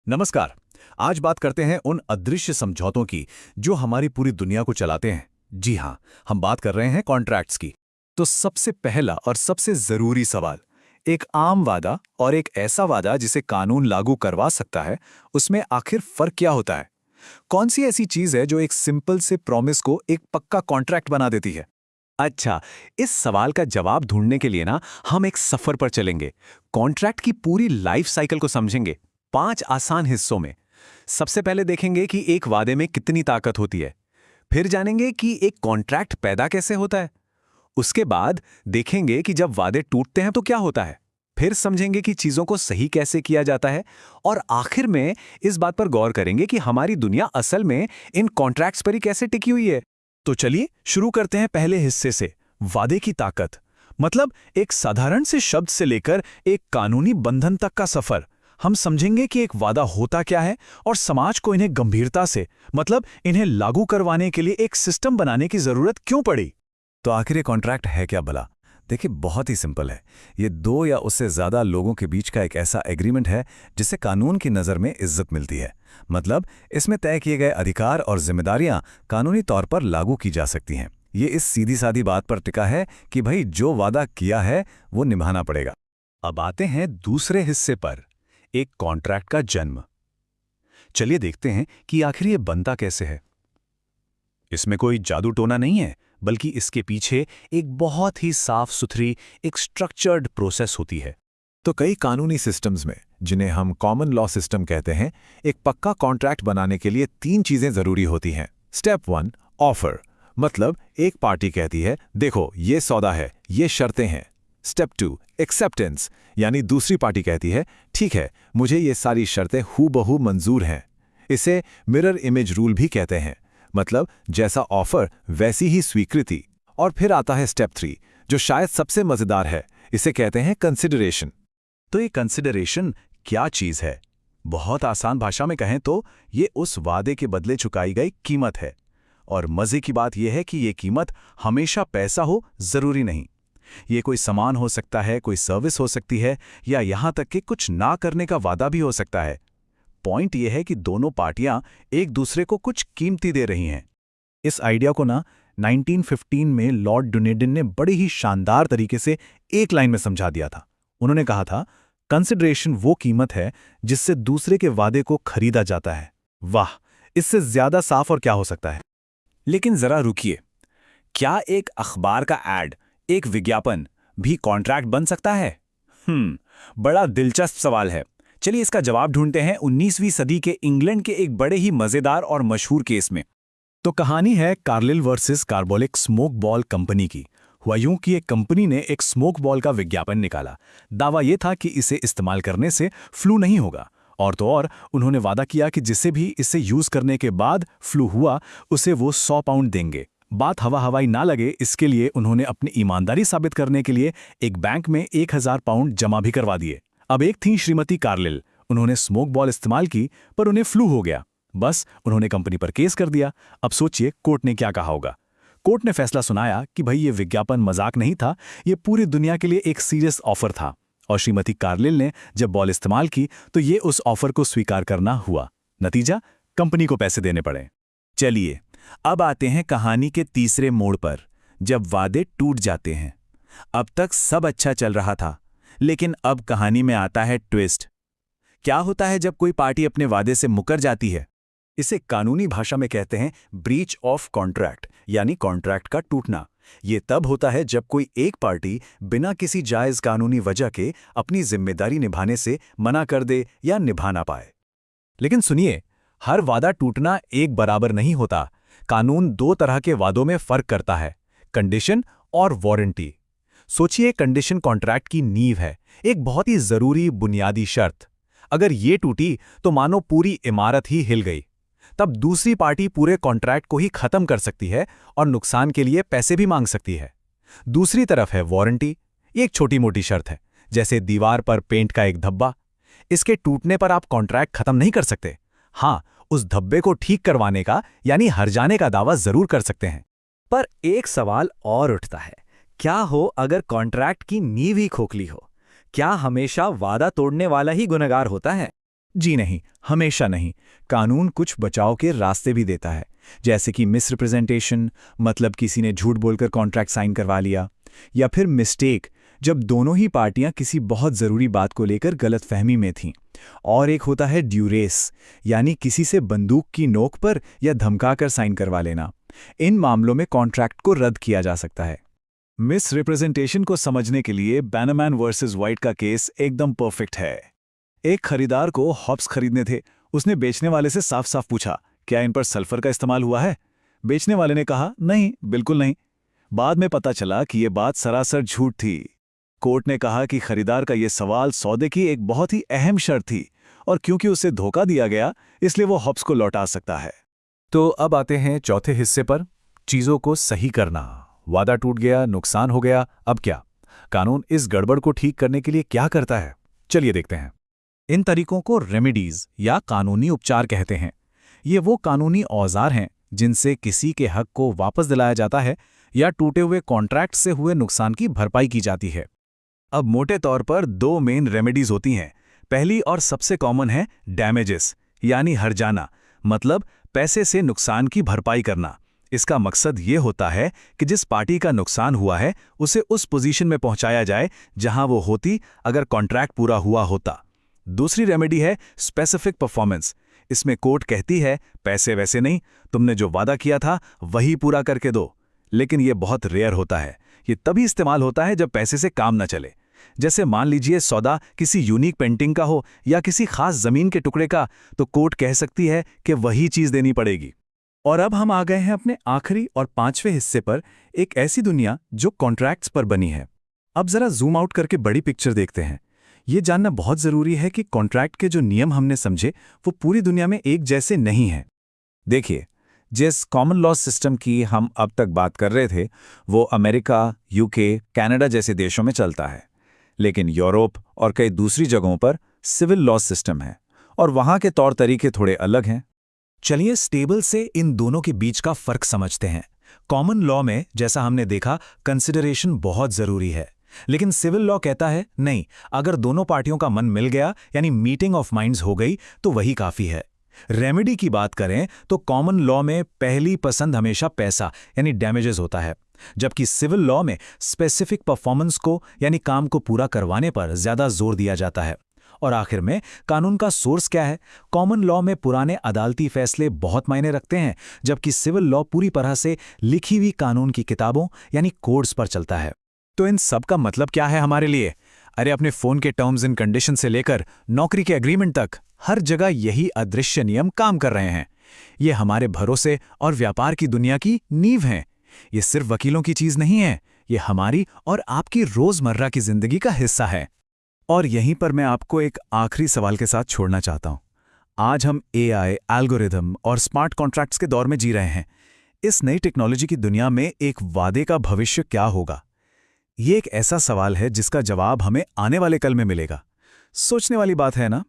नमस्कार। आज बात करते हैं उन अदृश्य समझौतों की जो हमारी पूरी दुनिया को चलाते हैं। जी हाँ, हम बात कर रहे हैं कॉन्ट्रैक्ट्स की। तो सबसे पहला और सबसे जरूरी सवाल, एक आम वादा और एक ऐसा वादा जिसे कानून लागू करवा सकता है, उसमें आखिर फर्क क्या होता है? कौन सी ऐसी चीज है जो एक सिंपल से प्रॉमिस को एक पक्का कॉन्ट्रैक्ट बना देती है? अच्छा, इस सवाल का जवाब ढूंढने के लिए ना हम एक सफर पर चलेंगे। कॉन्ट्रैक्ट की पूरी लाइफ साइकिल को समझेंगे 5 आसान हिस्सों में। सबसे पहले देखेंगे कि एक वादे में कितनी ताकत होती है। फिर जानेंगे कि एक कॉन्ट्रैक्ट पैदा कैसे होता है। उसके बाद देखेंगे कि जब वादे टूटते हैं तो क्या होता है। फिर समझेंगे कि चीजों को सही कैसे किया जाता है। और आखिर में इस बात पर गौर करेंगे कि हमारी दुनिया असल में इन कॉन्ट्रैक्ट्स पर ही कैसे टिकी हुई है। तो चलिए शुरू करते हैं पहले हिस्से से, वादे की ताकत। मतलब एक साधारण से शब्द से लेकर एक कानूनी बंधन तक का सफर। हम समझेंगे कि एक वादा होता क्या है और समाज को इन्हें गंभीरता से, मतलब इन्हें लागू करवाने के लिए एक सिस्टम बनाने की जरूरत क्यों पड़ी। तो आखिर ये कॉन्ट्रैक्ट है क्या भला? देखिए, बहुत ही सिंपल है। ये दो या उससे ज्यादा लोगों के बीच का एक ऐसा एग्रीमेंट है जिससे कानून की नज़र में इज्जत मिलती है। मतलब इसमें तय किए गए अधिकार और जिम्मेदारियां कानूनी तौर पर लागू की जा सकती हैं। ये इस सीधी सादी बात पर टिका है कि भाई जो वादा किया है वो निभाना पड़ेगा। अब आते हैं दूसरे हिस्से पर, एक कॉन्ट्रैक्ट का जन्म। चलिए देखते हैं कि आखिर ये बनता कैसे है। इसमें कोई जादू टोना नहीं है, बल्कि इसके पीछे एक बहुत ही साफ सुथरी, एक स्ट्रक्चर्ड प्रोसेस होती है। तो कई कानूनी सिस्टम्स में, जिन्हें हम कॉमन लॉ सिस्टम कहते हैं, एक पक्का कॉन्ट्रैक्ट बनाने के लिए 3 चीजें जरूरी होती हैं। Step 1, offer. मतलब एक पार्टी कहती है, देखो ये सौदा है, ये शर्तें हैं। Step 2, acceptance. यानी दूसरी पार्टी कहती है, ठीक है, मुझे ये सारी शर्तें हूबहू मंजूर हैं। इसे मिरर इमेज रूल भी कहते हैं। मतलब जैसा ऑफर वैसी ही स्वीकृति। और फिर आता है स्टेप 3, जो शायद सबसे मजेदार है। इसे कहते हैं कंसिडरेशन। तो ये कंसिडरेशन क्या चीज है? बहुत आसान भाषा में कहें तो ये उस वादे के बदले चुकाई गई कीमत है। और मजे की बात यह है कि ये कीमत हमेशा पैसा हो जरूरी नहीं। ये कोई सामान हो सकता है, कोई सर्विस हो सकती है, या यहां तक कि कुछ ना करने का वादा भी हो सकता है। पॉइंट यह है कि दोनों पार्टियां एक दूसरे को कुछ कीमती दे रही हैं। इस आइडिया को ना 1915 में लॉर्ड डुनेडिन ने बड़ी ही शानदार तरीके से एक लाइन में समझा दिया था। उन्होंने कहा था, कंसिडरेशन वो कीमत है जिससे दूसरे के वादे को खरीदा जाता है। वाह, इससे ज्यादा साफ और क्या हो सकता है। लेकिन जरा रुकिए, क्या एक अखबार का एड, एक विज्ञापन भी कॉन्ट्रैक्ट बन सकता है? बड़ा दिलचस्प सवाल है। चलिए इसका जवाब ढूंढते हैं 19वीं सदी के इंग्लैंड के एक बड़े ही मजेदार और मशहूर केस में। तो कहानी है Carlill versus carbolic smoke ball company की। हुआ यूं कि एक कंपनी ने एक स्मोक बॉल का विज्ञापन निकाला। दावा यह था कि इसे इस्तेमाल करने से फ्लू नहीं होगा। और तो और उन्होंने वादा किया कि जिसे भी इसे यूज करने के बाद फ्लू हुआ, उसे वो 100 पाउंड देंगे। बात हवा हवाई ना लगे, इसके लिए उन्होंने अपनी ईमानदारी साबित करने के लिए एक बैंक में 1000 पाउंड जमा भी करवा दिए। अब एक थी श्रीमती कार्लिल। उन्होंने स्मोक बॉल इस्तेमाल की, पर उन्हें फ्लू हो गया। बस उन्होंने कंपनी पर केस कर दिया। अब सोचिए कोर्ट ने क्या कहा होगा। कोर्ट ने फैसला सुनाया कि भाई ये विज्ञापन मजाक नहीं था, ये पूरी दुनिया के लिए एक सीरियस ऑफर था। और श्रीमती कार्लिल ने जब बॉल इस्तेमाल की तो ये उस ऑफर को स्वीकार करना हुआ। नतीजा, कंपनी को पैसे देने पड़े। चलिए अब आते हैं कहानी के तीसरे मोड़ पर, जब वादे टूट जाते हैं। अब तक सब अच्छा चल रहा था, लेकिन अब कहानी में आता है ट्विस्ट। क्या होता है जब कोई पार्टी अपने वादे से मुकर जाती है? इसे कानूनी भाषा में कहते हैं ब्रीच ऑफ कॉन्ट्रैक्ट, यानी कॉन्ट्रैक्ट का टूटना। ये तब होता है जब कोई एक पार्टी बिना किसी जायज कानूनी वजह के अपनी जिम्मेदारी निभाने से मना कर दे या निभा ना पाए। लेकिन सुनिए, हर वादा टूटना एक बराबर नहीं होता। कानून 2 तरह के वादों में फर्क करता है, कंडीशन और वारंटी। सोचिए, कंडीशन कॉन्ट्रैक्ट की नींव है, एक बहुत ही जरूरी बुनियादी शर्त। अगर ये टूटी तो मानो पूरी इमारत ही हिल गई। तब दूसरी पार्टी पूरे कॉन्ट्रैक्ट को ही खत्म कर सकती है और नुकसान के लिए पैसे भी मांग सकती है। दूसरी तरफ है वारंटी। ये एक छोटी मोटी शर्त है, जैसे दीवार पर पेंट का एक धब्बा। इसके टूटने पर आप कॉन्ट्रैक्ट खत्म नहीं कर सकते। हाँ, उस धब्बे को ठीक करवाने का, यानी हर जाने का दावा जरूर कर सकते हैं। पर एक सवाल और उठता है, क्या हो अगर कॉन्ट्रैक्ट की नींव ही खोखली हो? क्या हमेशा वादा तोड़ने वाला ही गुनहगार होता है? जी नहीं, हमेशा नहीं। कानून कुछ बचाव के रास्ते भी देता है, जैसे कि मिसरिप्रेजेंटेशन, मतलब किसी ने झूठ बोलकर कॉन्ट्रैक्ट साइन करवा लिया, या फिर मिस्टेक, जब दोनों ही पार्टियां किसी बहुत ज़रूरी बात को लेकर गलतफहमी में थीं। और एक होता है ड्यूरेस, यानी किसी से बंदूक की नोक पर या धमकाकर साइन करवा लेना। इन मामलों में कॉन्ट्रैक्ट को रद्द किया जा सकता है। मिसरिप्रेजेंटेशन को समझने के लिए बैनमैन वर्सेस वाइट का केस एकदम परफेक्ट है। एक खरीदार को हॉप्स खरीदने थे। उसने बेचने वाले से साफ साफ पूछा, क्या इन पर सल्फर का इस्तेमाल हुआ है? बेचने वाले ने कहा, नहीं, बिल्कुल नहीं। बाद में पता चला कि यह बात सरासर झूठ थी। कोर्ट ने कहा कि खरीदार का यह सवाल सौदे की एक बहुत ही अहम शर्त थी, और क्योंकि उसे धोखा दिया गया, इसलिए वो हॉप्स को लौटा सकता है। तो अब आते हैं चौथे हिस्से पर, चीजों को सही करना। वादा टूट गया, नुकसान हो गया, अब क्या? कानून इस गड़बड़ को ठीक करने के लिए क्या करता है? चलिए देखते हैं। इन तरीकों को रेमेडीज या कानूनी उपचार कहते हैं। ये वो कानूनी औजार हैं जिनसे किसी के हक को वापस दिलाया जाता है या टूटे हुए कॉन्ट्रैक्ट से हुए नुकसान की भरपाई की जाती है। अब मोटे तौर पर दो मेन रेमेडीज होती हैं। पहली और सबसे कॉमन है डैमेजेस, यानी हर्जाना, मतलब पैसे से नुकसान की भरपाई करना। इसका मकसद ये होता है कि जिस पार्टी का नुकसान हुआ है उसे उस पोजीशन में पहुंचाया जाए जहां वो होती अगर कॉन्ट्रैक्ट पूरा हुआ होता। दूसरी रेमेडी है स्पेसिफिक परफॉर्मेंस। इसमें कोर्ट कहती है, पैसे वैसे नहीं, तुमने जो वादा किया था वही पूरा करके दो। लेकिन यह बहुत रेयर होता है। ये तभी इस्तेमाल होता है जब पैसे से काम न चले। जैसे मान लीजिए सौदा किसी यूनिक पेंटिंग का हो या किसी खास जमीन के टुकड़े का, तो कोर्ट कह सकती है कि वही चीज देनी पड़ेगी। और अब हम आ गए हैं अपने आखिरी और पांचवें हिस्से पर, एक ऐसी दुनिया जो कॉन्ट्रैक्ट्स पर बनी है। अब जरा जूम आउट करके बड़ी पिक्चर देखते हैं। ये जानना बहुत जरूरी है कि कॉन्ट्रैक्ट के जो नियम हमने समझे वो पूरी दुनिया में एक जैसे नहीं हैं। देखिए, जिस कॉमन लॉ सिस्टम की हम अब तक बात कर रहे थे वो अमेरिका, यूके, कनाडा जैसे देशों में चलता है। लेकिन यूरोप और कई दूसरी जगहों पर सिविल लॉ सिस्टम है और वहां के तौर तरीके थोड़े अलग हैं। चलिए स्टेबल से इन दोनों के बीच का फर्क समझते हैं। कॉमन लॉ में, जैसा हमने देखा, कंसिडरेशन बहुत जरूरी है, लेकिन सिविल लॉ कहता है नहीं, अगर दोनों पार्टियों का मन मिल गया यानी मीटिंग ऑफ माइंड्स हो गई तो वही काफी है। रेमेडी की बात करें तो कॉमन लॉ में पहली पसंद हमेशा पैसा यानी डैमेजेस होता है, जबकि सिविल लॉ में स्पेसिफिक परफॉर्मेंस को यानी काम को पूरा करवाने पर ज्यादा जोर दिया जाता है। और आखिर में कानून का सोर्स क्या है? कॉमन लॉ में पुराने अदालती फैसले बहुत मायने रखते हैं, जबकि सिविल लॉ पूरी तरह से लिखी हुई कानून की किताबों यानी कोड्स पर चलता है। तो इन सब का मतलब क्या है हमारे लिए? अरे अपने फोन के टर्म्स एंड कंडीशन से लेकर नौकरी के एग्रीमेंट तक हर जगह यही अदृश्य नियम काम कर रहे हैं। ये हमारे भरोसे और व्यापार की दुनिया की नींव हैं। ये सिर्फ वकीलों की चीज नहीं है, ये हमारी और आपकी रोजमर्रा की जिंदगी का हिस्सा है। और यहीं पर मैं आपको एक आखिरी सवाल के साथ छोड़ना चाहता हूं। आज हम एआई, एल्गोरिथम और स्मार्ट कॉन्ट्रैक्ट्स के दौर में जी रहे हैं। इस नई टेक्नोलॉजी की दुनिया में एक वादे का भविष्य क्या होगा? ये एक ऐसा सवाल है जिसका जवाब हमें आने वाले कल में मिलेगा। सोचने वाली बात है ना?